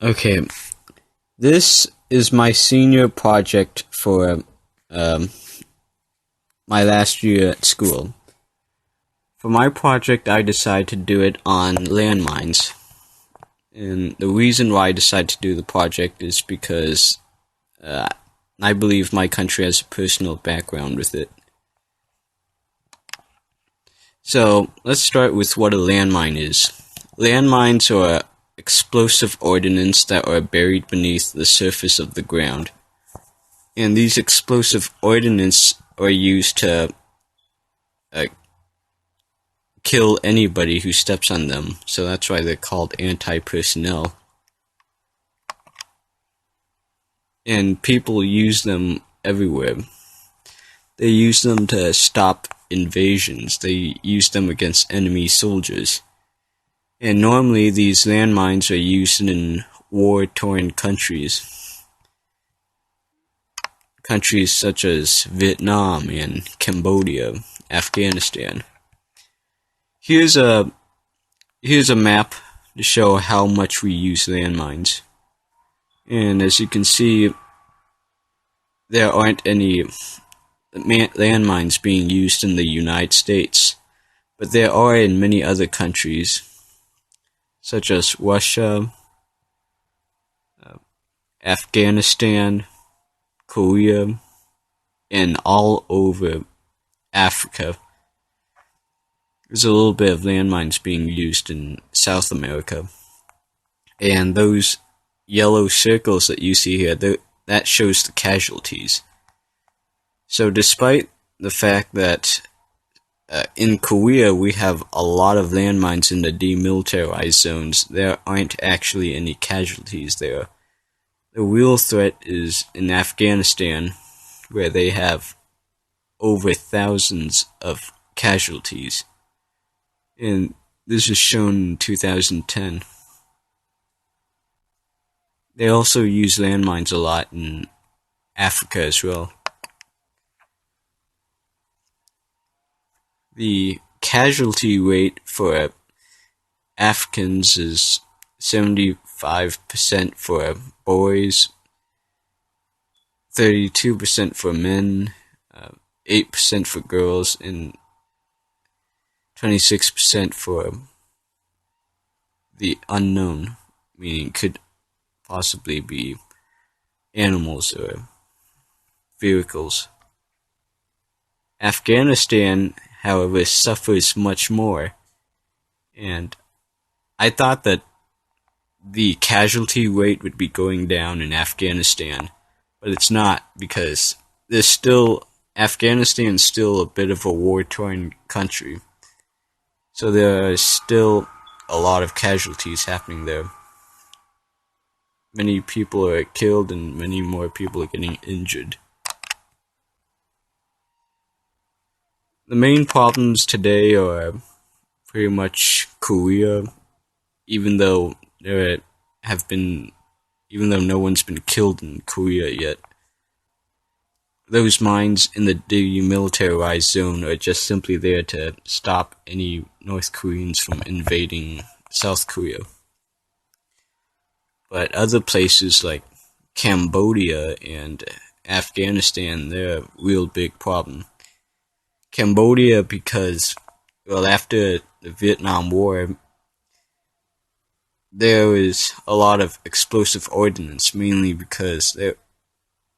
Okay, this is my senior project for um, my last year at school. For my project, I decided to do it on landmines. And the reason why I decided to do the project is because uh, I believe my country has a personal background with it. So, let's start with what a landmine is. Landmines are explosive ordnance that are buried beneath the surface of the ground. And these explosive ordnance are used to uh, kill anybody who steps on them, so that's why they're called anti-personnel. And people use them everywhere. They use them to stop invasions. They use them against enemy soldiers. And normally these landmines are used in war-torn countries. Countries such as Vietnam and Cambodia, Afghanistan. Here's a Here's a map to show how much we use landmines. And as you can see, there aren't any landmines being used in the United States, but there are in many other countries, such as Russia, Afghanistan, Korea, and all over Africa. There's a little bit of landmines being used in South America. And those yellow circles that you see here, that shows the casualties. So despite the fact that in Korea we have a lot of landmines in the demilitarized zones, there aren't actually any casualties there. The real threat is in Afghanistan, where they have over thousands of casualties. And this is shown in 2010. They also use landmines a lot in Africa as well. The casualty rate for Africans is 75% for boys, 32% for men, 8% for girls, and 26% for the unknown, meaning could possibly be animals or vehicles. Afghanistan, however, suffers much more, and I thought that the casualty rate would be going down in Afghanistan, but it's not because there's still Afghanistan's still a bit of a war-torn country, so there are still a lot of casualties happening there. Many people are killed and many more people are getting injured. The main problems today are pretty much Korea, even though there have been, even though no one's been killed in Korea yet. Those mines in the demilitarized zone are just simply there to stop any North Koreans from invading South Korea. But other places like Cambodia and Afghanistan, they're a real big problem. Cambodia because, well, after the Vietnam War, there was a lot of explosive ordnance, mainly because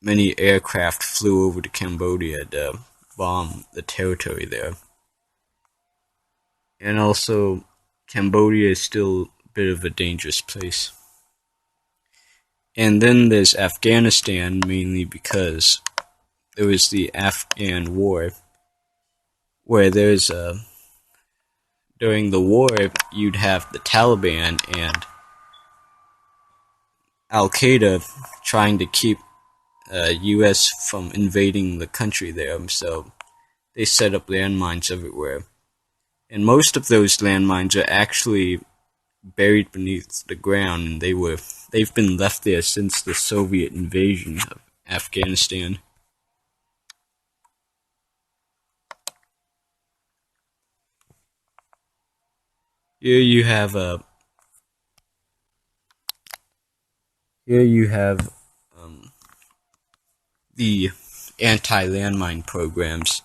many aircraft flew over to Cambodia to bomb the territory there. And also, Cambodia is still a bit of a dangerous place. And then there's Afghanistan, mainly because there was the Afghan War, where during the war, you'd have the Taliban and Al-Qaeda trying to keep U.S. from invading the country there, so they set up landmines everywhere. And most of those landmines are actually buried beneath the ground, and they've been left there since the Soviet invasion of Afghanistan. Here you have Here you have the anti-landmine programs.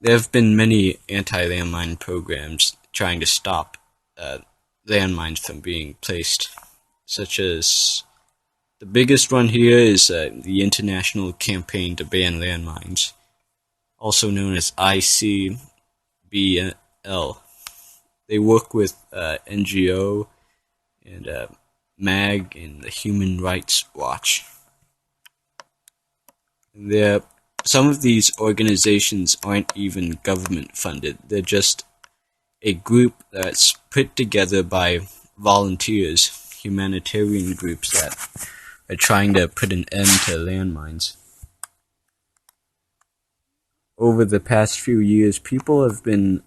There have been many anti-landmine programs trying to stop landmines from being placed, such as the biggest one here is the International Campaign to Ban Landmines, also known as ICBL. They work with NGO and MAG and the Human Rights Watch. Some of these organizations aren't even government funded. They're just a group that's put together by volunteers, humanitarian groups that are trying to put an end to landmines. Over the past few years, people have been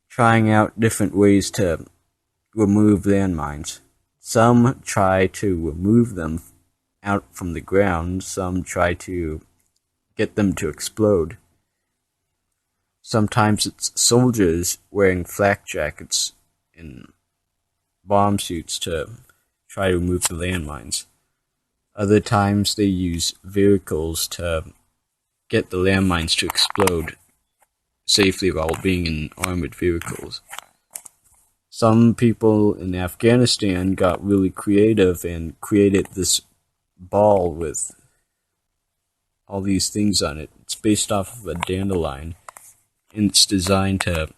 trying out different ways to remove landmines. Some try to remove them out from the ground, some try to get them to explode. Sometimes it's soldiers wearing flak jackets and bomb suits to try to remove the landmines. Other times they use vehicles to get the landmines to explode safely while being in armored vehicles. Some people in Afghanistan got really creative and created this ball with all these things on it. It's based off of a dandelion, and it's designed to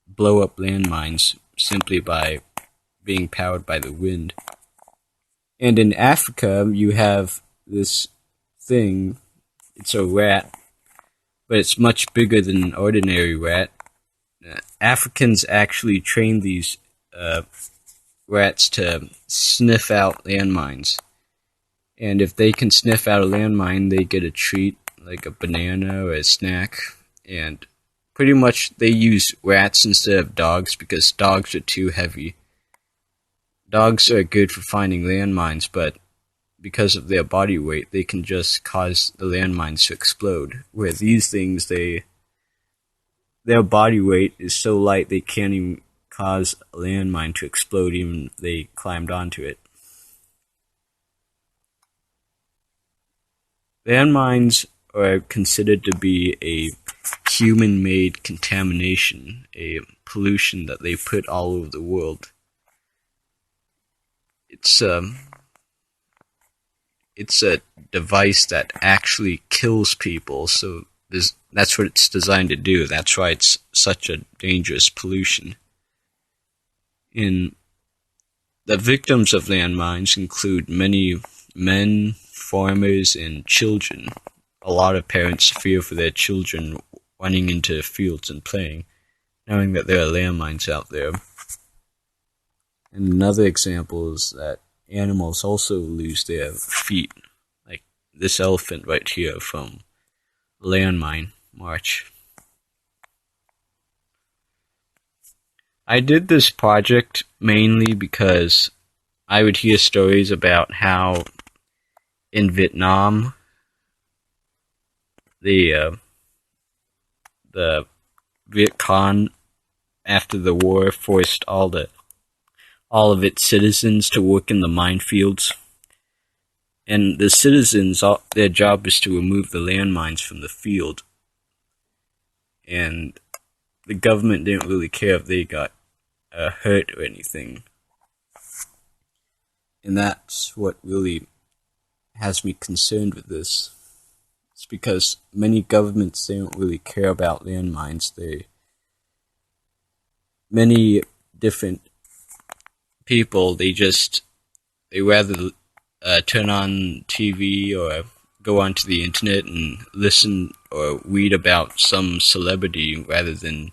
blow up landmines simply by being powered by the wind. And in Africa, you have this thing. It's a rat, but it's much bigger than an ordinary rat. Africans actually train these rats to sniff out landmines. And if they can sniff out a landmine, they get a treat, like a banana or a snack. And pretty much they use rats instead of dogs because dogs are too heavy. Dogs are good for finding landmines, but because of their body weight, they can just cause the landmines to explode. Where these things, their body weight is so light they can't even cause a landmine to explode even if they climbed onto it. Landmines are considered to be a human-made contamination, a pollution that they put all over the world. It's a device that actually kills people, so that's what it's designed to do. That's why it's such a dangerous pollution. And the victims of landmines include many men, farmers, and children. A lot of parents fear for their children running into fields and playing, knowing that there are landmines out there. And another example is that animals also lose their feet, like this elephant right here from landmine march. I did this project mainly because I would hear stories about how in Vietnam the Viet Cong after the war forced all of its citizens to work in the minefields. And the citizens, their job is to remove the landmines from the field. And the government didn't really care if they got hurt or anything. And that's what really has me concerned with this. It's because many governments, they don't really care about landmines. Many different people, they rather turn on TV or go onto the internet and listen or read about some celebrity rather than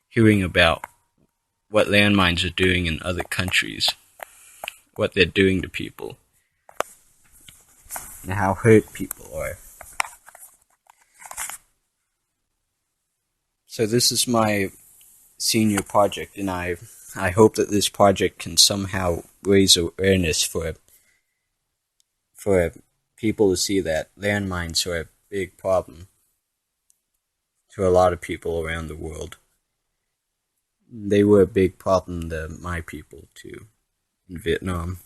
hearing about what landmines are doing in other countries, what they're doing to people, and how hurt people are. So this is my senior project, and I hope that this project can somehow raise awareness for people to see that landmines are a big problem to a lot of people around the world. They were a big problem to my people too in Vietnam.